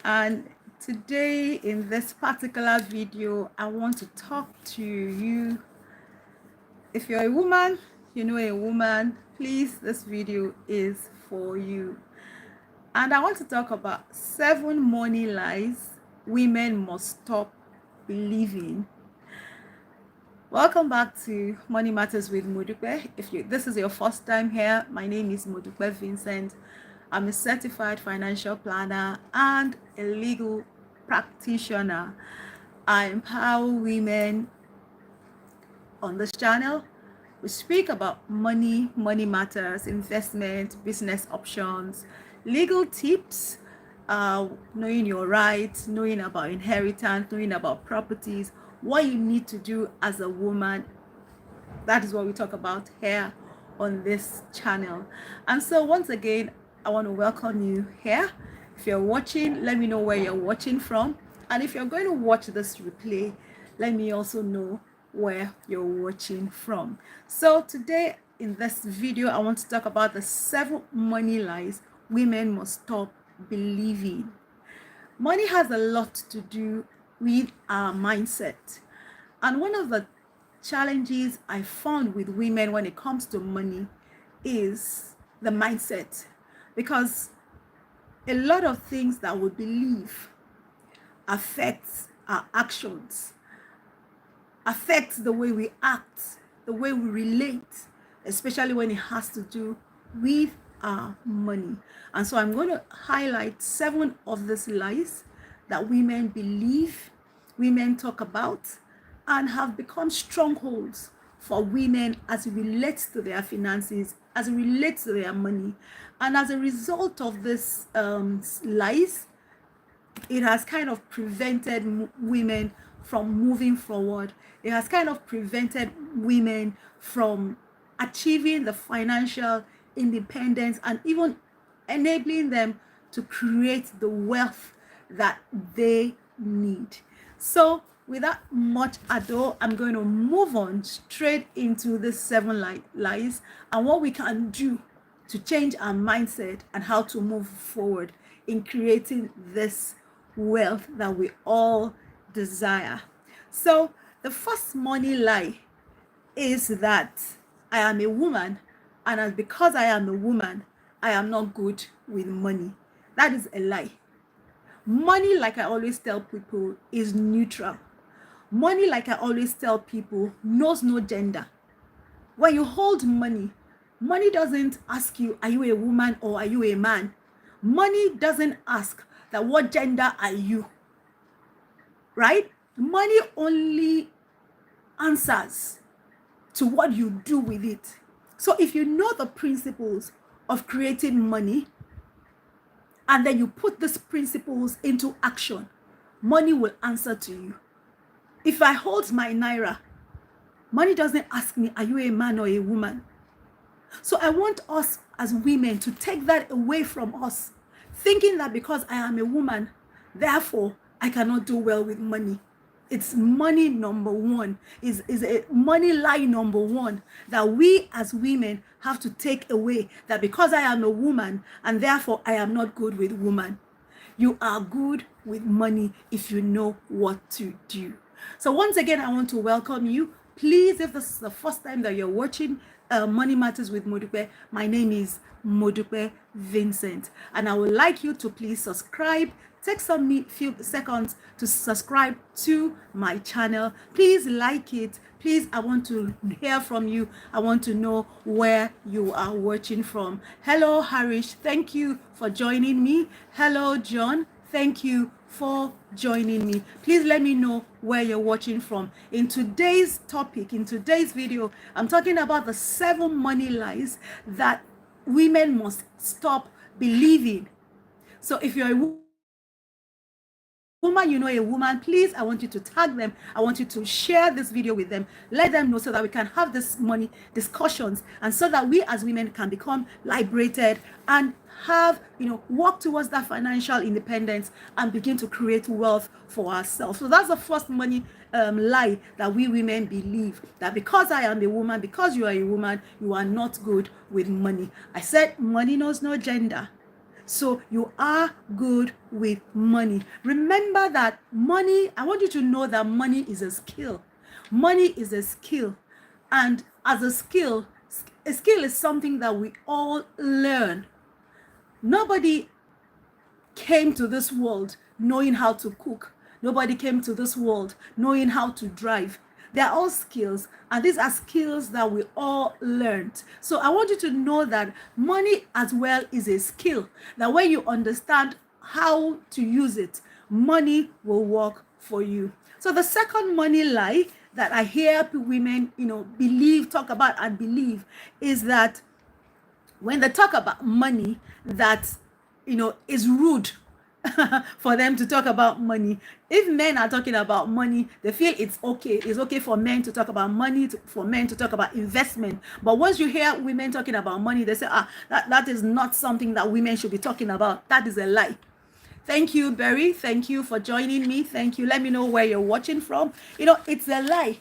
And today in this particular video, I want to talk to you. If you're a woman, you know a woman, please, this video is for you. And I want to talk about 7 money lies women must stop believing. Welcome back to Money Matters with Modupe. If this is your first time here, my name is Modupe Vincent. I'm a certified financial planner and a legal practitioner. I empower women on this channel. We speak about money, money matters, investment, business options, legal tips, knowing your rights, knowing about inheritance, knowing about properties, what you need to do as a woman. That is what we talk about here on this channel. And so once again, I want to welcome you here. If you're watching, let me know where you're watching from. And if you're going to watch this replay, let me also know where you're watching from. So today in this video, I want to talk about the 7 money lies women must stop believing. Money has a lot to do with our mindset. And one of the challenges I found with women when it comes to money is the mindset, because a lot of things that we believe affects our actions, affects the way we act, the way we relate, especially when it has to do with our money. And so I'm going to highlight 7 of these lies that women believe, women talk about, and have become strongholds for women as it relates to their finances, as it relates to their money. And as a result of this lies, it has kind of prevented women from moving forward. It has kind of prevented women from achieving the financial independence and even enabling them to create the wealth that they need. So without much ado, I'm going to move on straight into the 7 lies and what we can do to change our mindset and how to move forward in creating this wealth that we all desire. So the first money lie is that I am a woman, and because I am a woman, I am not good with money. That is a lie. Money, like I always tell people, is neutral. Money, like I always tell people, knows no gender. When you hold money, money doesn't ask you, are you a woman or are you a man? Money doesn't ask that what gender are you, right? Money only answers to what you do with it. So if you know the principles of creating money, and then you put these principles into action, money will answer to you. If I hold my naira, money doesn't ask me, are you a man or a woman? So I want us as women to take that away from us, thinking that because I am a woman, therefore I cannot do well with money. It's money number one, is a money lie number one that we as women have to take away, that because I am a woman and therefore I am not good with woman. You are good with money if you know what to do. So once again, I want to welcome you. Please, if this is the first time that you're watching Money Matters with Modupe, my name is Modupe Vincent, and I would like you to please subscribe. Take some few seconds to subscribe to my channel. Please like it. Please, I want to hear from you. I want to know where you are watching from. Hello, Harish. Thank you for joining me. Hello, John. Thank you for joining me. Please let me know where you're watching from. In today's topic, in today's video, I'm talking about the 7 money lies that women must stop believing. So if you're a woman, you know a woman, please, I want you to tag them. I want you to share this video with them. Let them know so that we can have this money discussions, and so that we as women can become liberated and have, walk towards that financial independence and begin to create wealth for ourselves. So that's the first money lie that we women believe, that because I am a woman, because you are a woman, you are not good with money. I said money knows no gender. So you are good with money. Remember that money, I want you to know that money is a skill. Money is a skill. And as a skill is something that we all learn. Nobody came to this world knowing how to cook. Nobody came to this world knowing how to drive. They're all skills, and these are skills that we all learned. So I want you to know that money as well is a skill, that when you understand how to use it, money will work for you. So the second money lie that I hear women, believe, talk about and believe is that when they talk about money, that is rude for them to talk about money. If men are talking about money, they feel it's okay for men to talk about money, for men to talk about investment. But once you hear women talking about money, they say, that is not something that women should be talking about. That is a lie. Thank you, Berry. Thank you for joining me. Thank you. Let me know where you're watching from. It's a lie.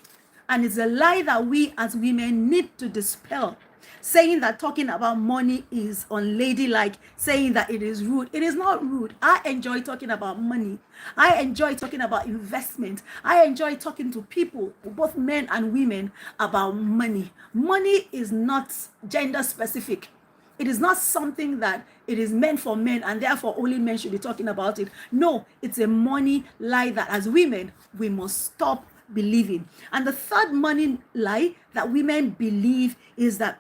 And it's a lie that we as women need to dispel. Saying that talking about money is unladylike, saying that it is rude. It is not rude. I enjoy talking about money. I enjoy talking about investment. I enjoy talking to people, both men and women, about money. Money is not gender specific. It is not something that it is meant for men and therefore only men should be talking about it. No, it's a money lie that as women, we must stop believing. And the third money lie that women believe is that,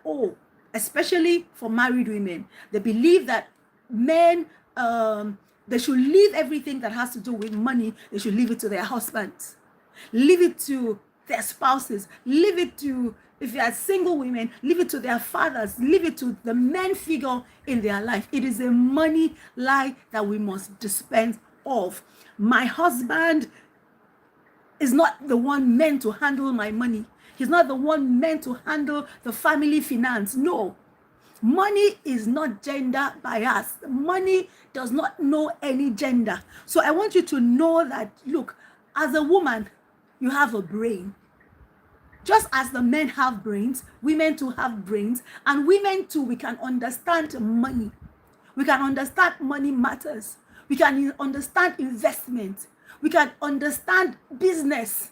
especially for married women, they believe that men, they should leave everything that has to do with money. They should leave it to their husbands, leave it to their spouses, leave it to, if they are single women, leave it to their fathers, leave it to the men figure in their life. It is a money lie that we must dispense of. My husband is not the one meant to handle my money. He's not the one meant to handle the family finance. No. Money is not gender biased. Money does not know any gender. So I want you to know that, look, as a woman, you have a brain. Just as the men have brains, women too have brains. And women too, we can understand money. We can understand money matters. We can understand investment. We can understand business.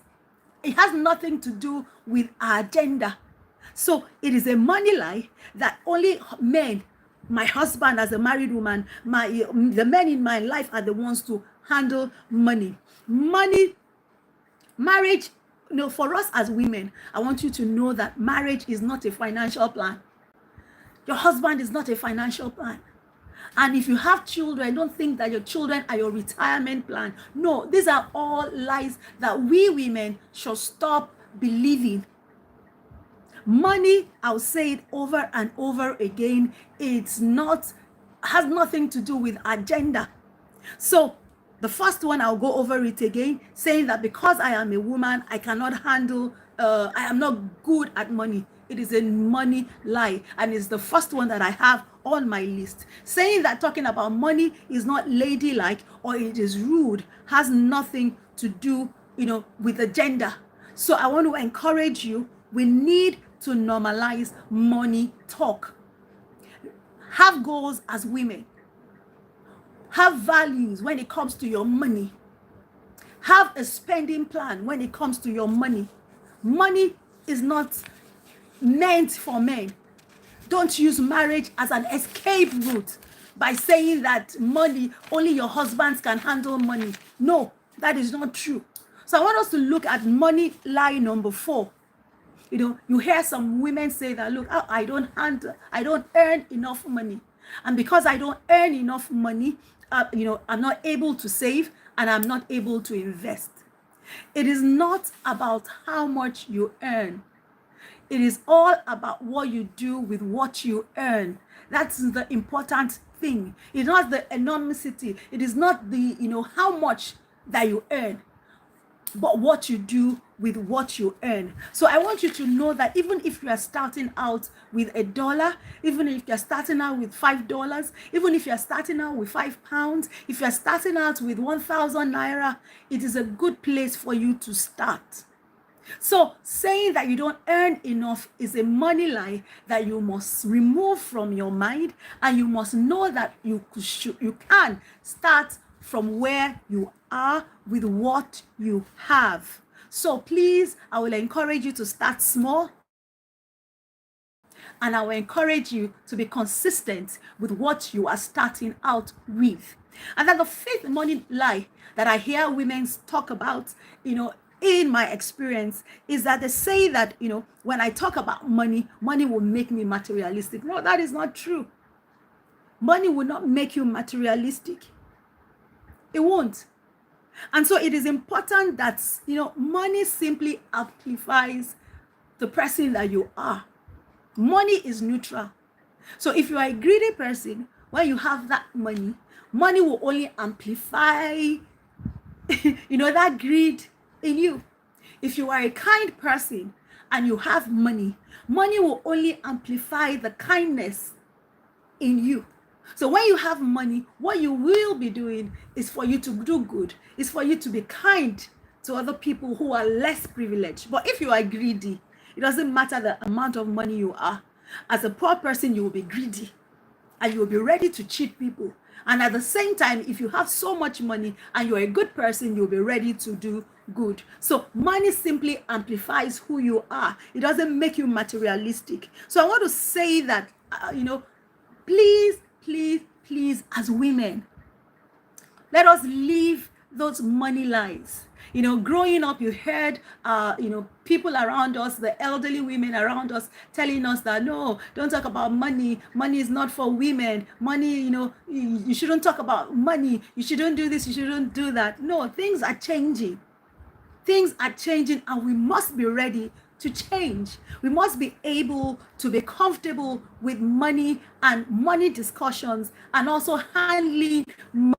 It has nothing to do with our gender. So it is a money lie that only men, my husband as a married woman, the men in my life are the ones to handle money. Marriage, for us as women, I want you to know that marriage is not a financial plan. Your husband is not a financial plan. And if you have children, don't think that your children are your retirement plan. No, these are all lies that we women should stop believing. Money, I'll say it over and over again, has nothing to do with our gender. So the first one, I'll go over it again, saying that because I am a woman, I cannot handle, I am not good at money. It is a money lie, and it's the first one that I have on my list. Saying that talking about money is not ladylike or it is rude has nothing to do, with the gender. So I want to encourage you, we need to normalize money talk. Have goals as women. Have values when it comes to your money. Have a spending plan when it comes to your money. Money is not meant for men. Don't use marriage as an escape route by saying that money, only your husbands can handle money. No, that is not true. So I want us to look at money lie number 4. You hear some women say that, look, I don't earn enough money. And because I don't earn enough money, I'm not able to save and I'm not able to invest. It is not about how much you earn. It is all about what you do with what you earn. That's the important thing. It's not the enormity. It is not the, how much that you earn, but what you do with what you earn. So I want you to know that even if you are starting out with $1, even if you're starting out with $5, even if you're starting out with £5, if you're starting out with 1,000 naira, it is a good place for you to start. So saying that you don't earn enough is a money lie that you must remove from your mind, and you must know that you can start from where you are with what you have. So please, I will encourage you to start small, and I will encourage you to be consistent with what you are starting out with. And then the fifth money lie that I hear women talk about, in my experience, is that they say that, when I talk about money, money will make me materialistic. No, that is not true. Money will not make you materialistic. It won't. And so it is important that, money simply amplifies the person that you are. Money is neutral. So if you are a greedy person, when you have that money, money will only amplify, that greed in you. If you are a kind person and you have money, money will only amplify the kindness in you. So when you have money, what you will be doing is for you to do good, is for you to be kind to other people who are less privileged. But if you are greedy, it doesn't matter the amount of money you are. As a poor person, you will be greedy and you will be ready to cheat people. And at the same time, if you have so much money and you're a good person, you'll be ready to do good. So money simply amplifies who you are. It doesn't make you materialistic. So I want to say that, please, please, please, as women, let us leave those money lies. Growing up, you heard, people around us, the elderly women around us telling us that, no, don't talk about money. Money is not for women. Money, you shouldn't talk about money. You shouldn't do this. You shouldn't do that. No, things are changing. Things are changing, and we must be ready to change. We must be able to be comfortable with money and money discussions, and also handling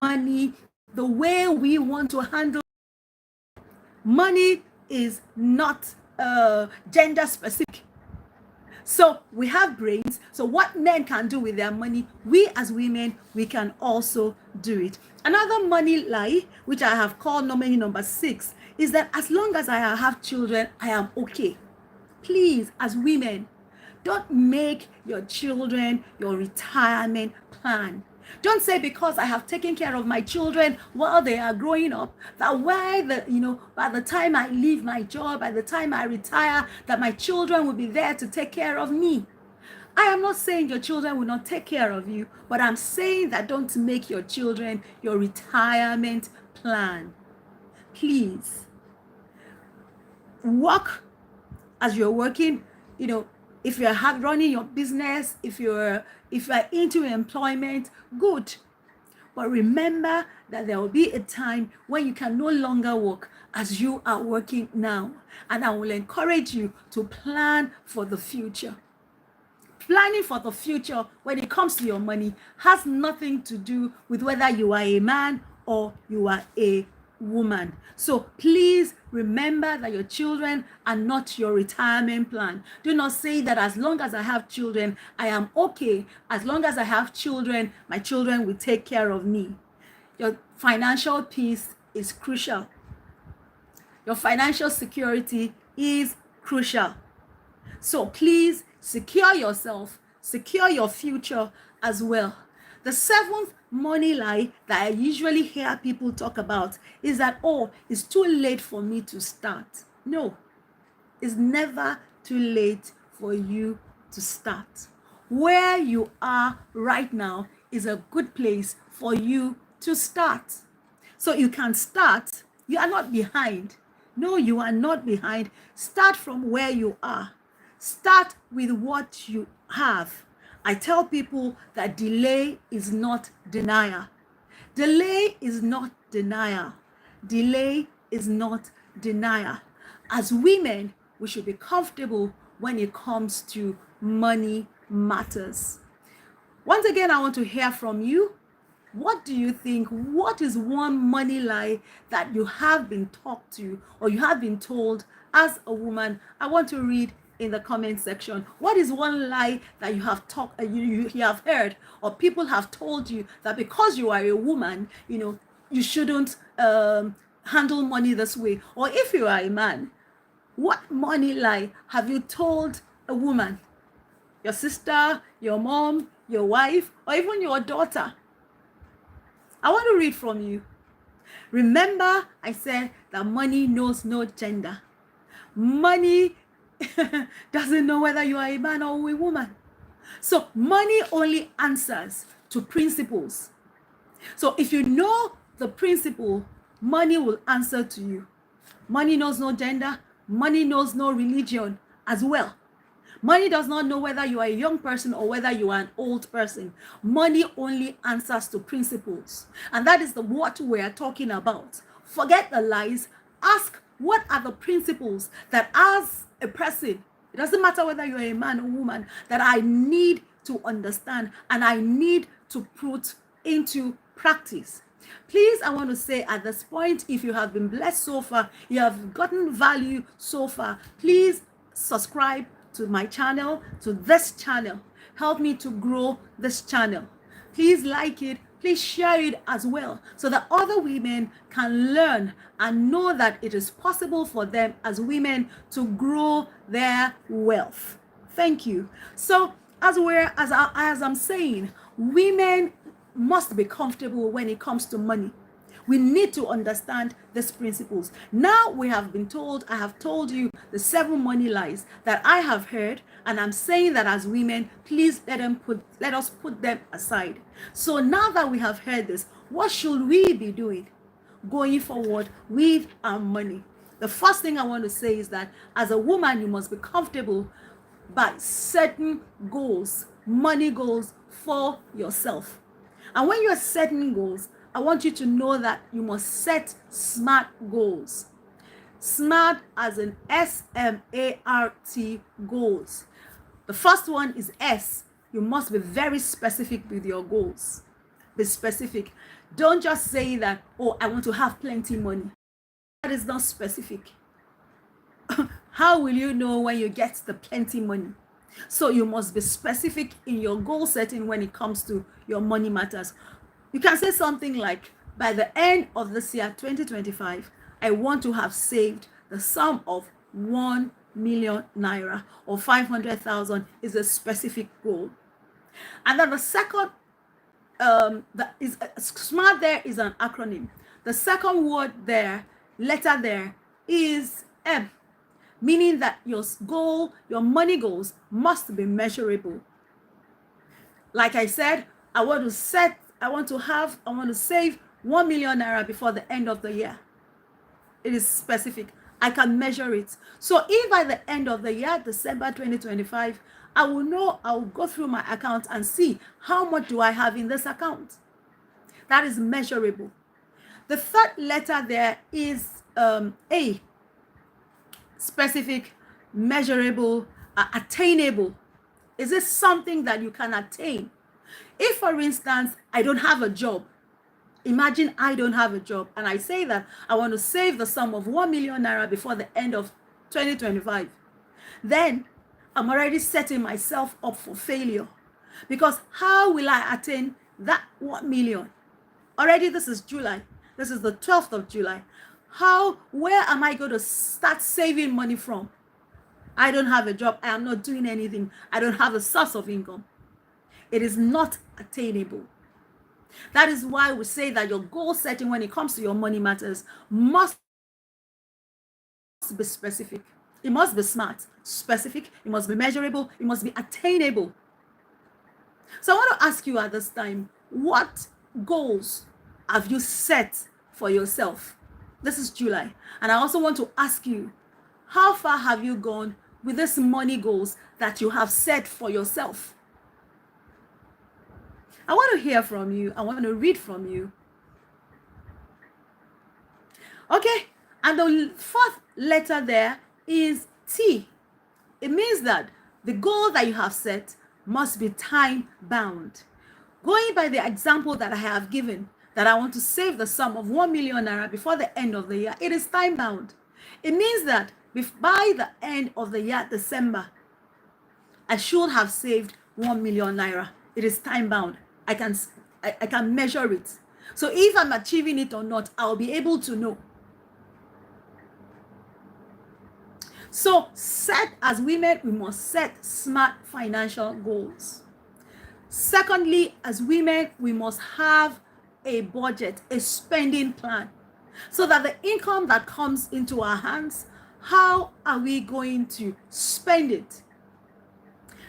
money the way we want to handle. Money is not gender specific. So we have brains. So what men can do with their money, we as women, we can also do it. Another money lie, which I have called normally number 6, is that as long as I have children, I am okay. Please, as women, don't make your children your retirement plan. Don't say because I have taken care of my children while they are growing up, that by the time I leave my job, by the time I retire, that my children will be there to take care of me. I am not saying your children will not take care of you, but I'm saying that don't make your children your retirement plan. Please, work as you're working, if you're running your business, if you're into employment, good. But remember that there will be a time when you can no longer work as you are working now. And I will encourage you to plan for the future. Planning for the future when it comes to your money has nothing to do with whether you are a man or you are a woman. So please remember that your children are not your retirement plan. Do not say that as long as I have children, I am okay. As long as I have children, my children will take care of me. Your financial peace is crucial. Your financial security is crucial. So please secure yourself, secure your future as well. The 7th money lie that I usually hear people talk about is that, oh, it's too late for me to start. No, it's never too late for you to start. Where you are right now is a good place for you to start. So you can start. You are not behind. No, you are not behind. Start from where you are. Start with what you have. I tell people that delay is not denial. Delay is not denial. Delay is not denial. As women, we should be comfortable when it comes to money matters. Once again, I want to hear from you. What do you think? What is one money lie that you have been talked to or you have been told as a woman? I want to read in the comment section. What is one lie that you have you have heard, or people have told you, that because you are a woman, you shouldn't handle money this way? Or if you are a man, What money lie have you told a woman, your sister, your mom, your wife, or even your daughter? I want to read from you. Remember, I said that money knows no gender. Money doesn't know whether you are a man or a woman. So money only answers to principles. So if you know the principle, money will answer to you. Money knows no gender. Money knows no religion as well. Money does not know whether you are a young person or whether you are an old person. Money only answers to principles. And that is what we are talking about. Forget the lies. Ask, what are the principles that as a person, it doesn't matter whether you're a man or woman, that I need to understand and I need to put into practice. Please, I want to say at this point, if you have been blessed so far, you have gotten value so far, please subscribe to my channel, to this channel. Help me to grow this channel. Please like it. Please share it as well so that other women can learn and know that it is possible for them as women to grow their wealth. Thank you. So as I'm saying, women must be comfortable when it comes to money. We need to understand these principles. Now we have been told, I have told you the 7 money lies that I have heard, and I'm saying that as women, please let us put them aside. So now that we have heard this, what should we be doing going forward with our money? The first thing I want to say is that as a woman, you must be comfortable by setting goals, money goals for yourself. And when you're setting goals, I want you to know that you must set SMART goals. SMART as in SMART goals. The first one is S. You must be very specific with your goals. Be specific. Don't just say that, oh, I want to have plenty money. That is not specific. How will you know when you get the plenty money? So you must be specific in your goal setting when it comes to your money matters. You can say something like, by the end of this year, 2025, I want to have saved the sum of 1 million naira or 500,000 is a specific goal. And then the second, that is SMART there is an acronym. The second word there, letter there is M, meaning that your goal, your money goals must be measurable. Like I said, I want to save 1 million naira before the end of the year. It is specific. I can measure it. So if by the end of the year, December 2025, I will know, I will go through my account and see how much do I have in this account. That is measurable. The third letter there is A. Specific, measurable, attainable. Is this something that you can attain? If, for instance, I don't have a job, imagine I don't have a job, and I say that I want to save the sum of 1 million naira before the end of 2025, then I'm already setting myself up for failure. Because how will I attain that 1 million? Already this is July. This is the 12th of July. Where am I going to start saving money from? I don't have a job. I am not doing anything. I don't have a source of income. It is not attainable. That is why we say that your goal setting when it comes to your money matters must be specific. It must be SMART, specific. It must be measurable. It must be attainable. So I want to ask you at this time, what goals have you set for yourself? This is July. And I also want to ask you, how far have you gone with these money goals that you have set for yourself? I want to hear from you. I want to read from you. Okay. And the fourth letter there is T. It means that the goal that you have set must be time bound. Going by the example that I have given, that I want to save the sum of 1 million naira before the end of the year, it is time bound. It means that by the end of the year, December, I should have saved 1 million naira. It is time bound. I can measure it. So if I'm achieving it or not, I'll be able to know. So as women, we must set smart financial goals. Secondly, as women, we must have a budget, a spending plan, so that the income that comes into our hands, how are we going to spend it?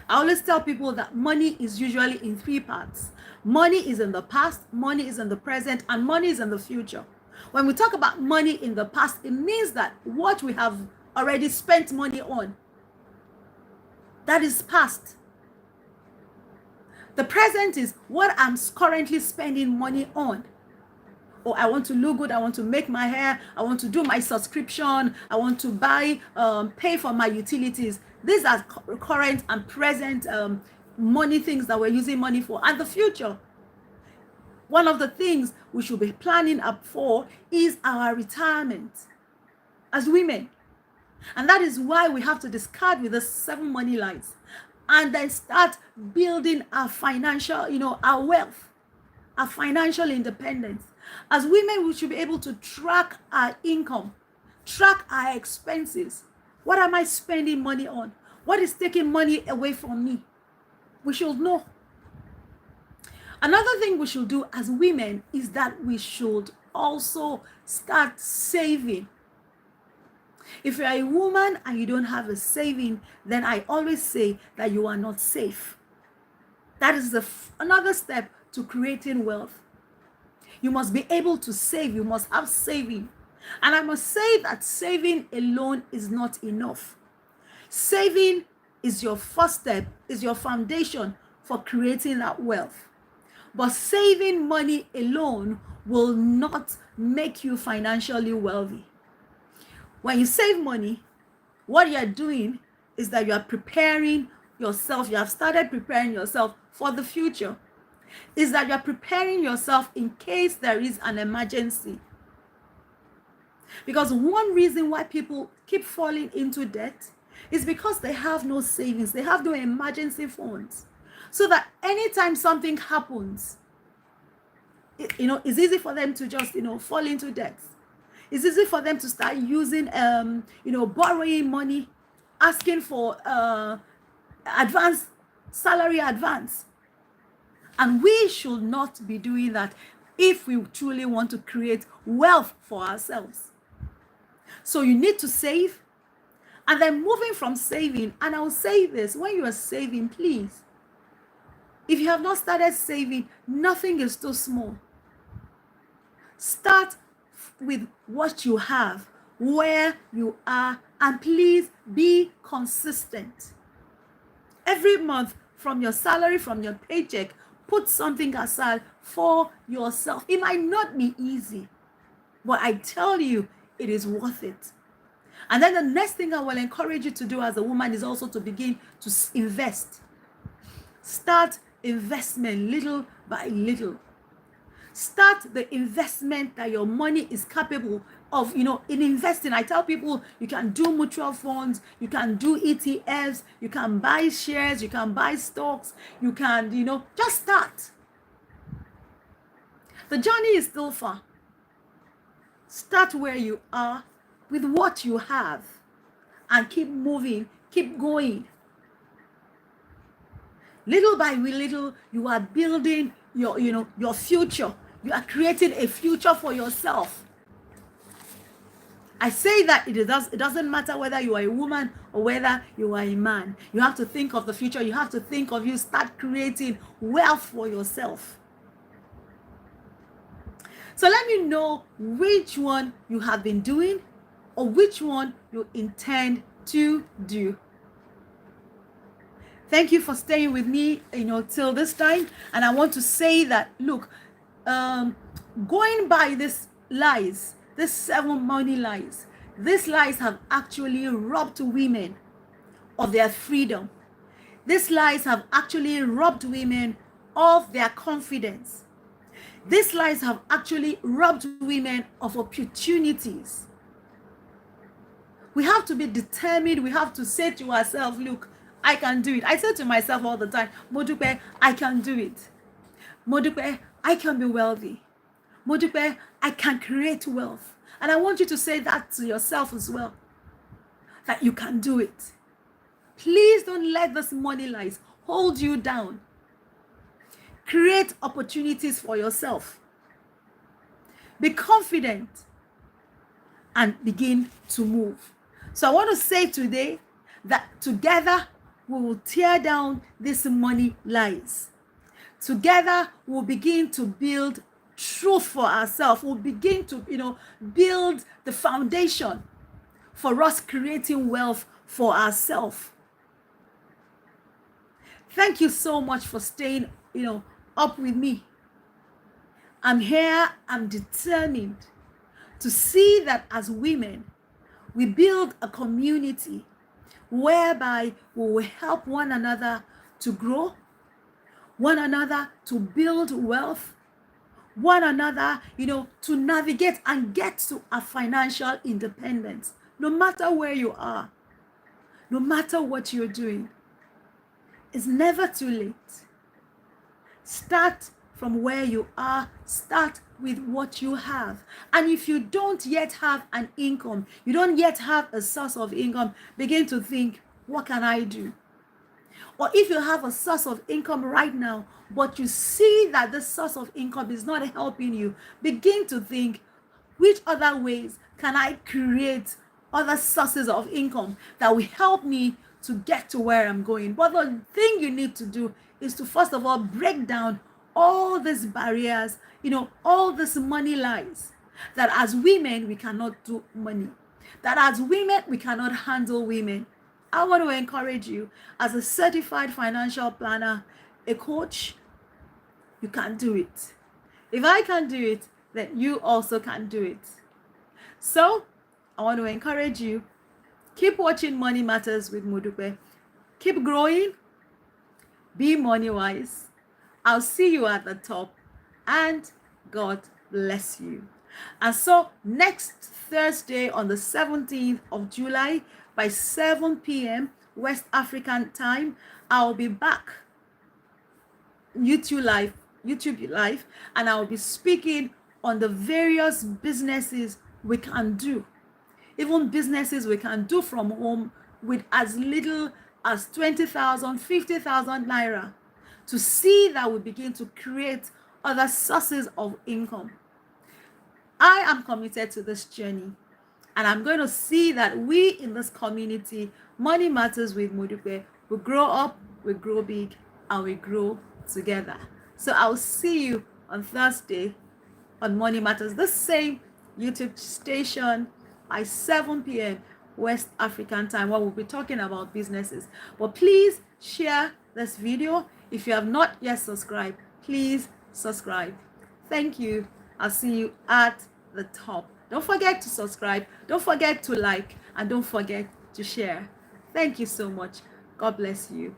I always tell people that money is usually in three parts. Money is in the past, money is in the present, and money is in the future. When we talk about money in the past, it means that what we have already spent money on, that is past. The present is what I'm currently spending money on. Oh, I want to look good, I want to make my hair, I want to do my subscription, I want to buy, pay for my utilities. These are current and present money things that we're using money for. And the future, one of the things we should be planning up for is our retirement as women. And that is why we have to discard with the 7 money lies and then start building our financial, our wealth, our financial independence. As women, we should be able to track our income, track our expenses. What am I spending money on? What is taking money away from me? We should know. Another thing we should do as women is that we should also start saving. If you're a woman and you don't have a saving, then I always say that you are not safe. That is another step to creating wealth. You must be able to save. You must have saving. And I must say that saving alone is not enough. Saving is your first step, is your foundation for creating that wealth. But saving money alone will not make you financially wealthy. When you save money, what you are doing is that you are preparing yourself. You have started preparing yourself for the future. Is that you're preparing yourself in case there is an emergency. Because one reason why people keep falling into debt is because they have no savings, they have no emergency funds. So that anytime something happens, it's easy for them to just, fall into debt. It's easy for them to start using, borrowing money, asking for salary advance. And we should not be doing that if we truly want to create wealth for ourselves. So you need to save. And then moving from saving, and I'll say this, when you are saving, please, if you have not started saving, nothing is too small. Start with what you have, where you are, and please be consistent. Every month, from your salary, from your paycheck, put something aside for yourself. It might not be easy, but I tell you, it is worth it. And then the next thing I will encourage you to do as a woman is also to begin to invest. Start investment little by little. Start the investment that your money is capable of, in investing. I tell people you can do mutual funds, you can do ETFs, you can buy shares, you can buy stocks, you can, just start. The journey is still far. Start where you are with what you have and keep moving, keep going. Little by little, you are building your future. You are creating a future for yourself. I say that it doesn't matter whether you are a woman or whether you are a man. You have to think of the future. You have to think of you start creating wealth for yourself. So let me know which one you have been doing or which one you intend to do. Thank you for staying with me, till this time. And I want to say that, look, going by these lies, these 7 money lies, these lies have actually robbed women of their freedom. These lies have actually robbed women of their confidence. These lies have actually robbed women of opportunities. We have to be determined. We have to say to ourselves, look, I can do it. I say to myself all the time, Modupe, I can do it. Modupe, I can be wealthy. Modupe, I can create wealth. And I want you to say that to yourself as well. that you can do it. Please don't let this money lies hold you down. Create opportunities for yourself. Be confident and begin to move. So I want to say today that together we will tear down this money lies. Together we'll begin to build truth for ourselves. We'll begin to, build the foundation for us creating wealth for ourselves. Thank you so much for staying, up with me. I'm here, I'm determined to see that as women, we build a community whereby we will help one another to grow, one another to build wealth, one another, to navigate and get to a financial independence. No matter where you are, no matter what you're doing, it's never too late. Start from where you are. Start with what you have. And if you don't yet have an income, you don't yet have a source of income, begin to think, what can I do? Or if you have a source of income right now, but you see that the source of income is not helping you, begin to think, which other ways can I create other sources of income that will help me to get to where I'm going? But the thing you need to do is to first of all break down all these barriers, all this money lies, that as women we cannot do money, that as women we cannot handle women. I want to encourage you, as a certified financial planner, a coach, you can do it. If I can do it, then you also can do it. So I want to encourage you, keep watching Money Matters with Modupe. Keep growing. Be money wise. I'll see you at the top, and God bless you. And so next Thursday on the 17th of July by 7 p.m. West African time, I'll be back YouTube live, and I'll be speaking on the various businesses we can do, even businesses we can do from home with as little as 20,000, 50,000 naira, to see that we begin to create other sources of income. I am committed to this journey, and I'm going to see that we in this community, Money Matters with Modupe, we grow up, we grow big, and we grow together. So I'll see you on Thursday on Money Matters, the same YouTube station by 7 p.m. West African time, where we'll be talking about businesses. But please share this video. If you have not yet subscribed, please subscribe. Thank you. I'll see you at the top. Don't forget to subscribe. Don't forget to like. And don't forget to share. Thank you so much. God bless you.